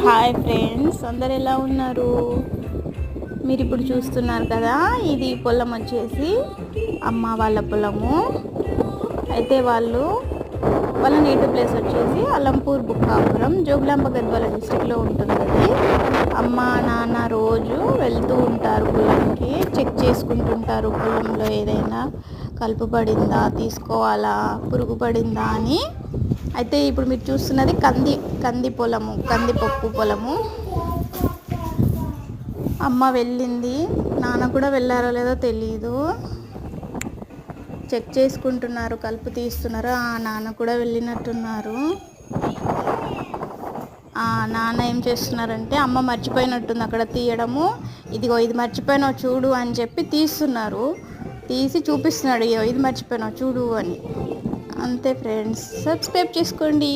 Hi friends, అందరు ఎలా ఉన్నారు? మీరు ఇప్పుడు చూస్తున్నారు కదా, ఇది పొలం వచ్చేసి అమ్మ వాళ్ళ పొలము. అయితే వాళ్ళ నేటివ్ ప్లేస్ వచ్చేసి అలంపూర్ బుక్కాపురం, జోగులాంబ గద్వాల డిస్ట్రిక్ట్లో ఉంటుంది. అది అమ్మ నాన్న రోజు వెళ్తూ ఉంటారు పొలంకి, చెక్ చేసుకుంటుంటారు పొలంలో ఏదైనా కలుపు పడిందా, తీసుకోవాలా, పురుగు పడిందా అని. అయితే ఇప్పుడు మీరు చూస్తున్నది కందిపప్పు పొలము. అమ్మ వెళ్ళింది, నాన్న కూడా వెళ్ళారో లేదో తెలీదు. చెక్ చేసుకుంటున్నారు, కలుపు తీస్తున్నారు. నాన్న కూడా వెళ్ళినట్టున్నారు. నాన్న ఏం చేస్తున్నారంటే, అమ్మ మర్చిపోయినట్టుంది అక్కడ తీయడము. ఇదిగో ఇది మర్చిపోయినావు చూడు అని చెప్పి తీస్తున్నారు. తీసి చూపిస్తున్నాడు, ఇది మర్చిపోయినావు చూడు అని. అంతే ఫ్రెండ్స్, సబ్స్క్రైబ్ చేసుకోండి.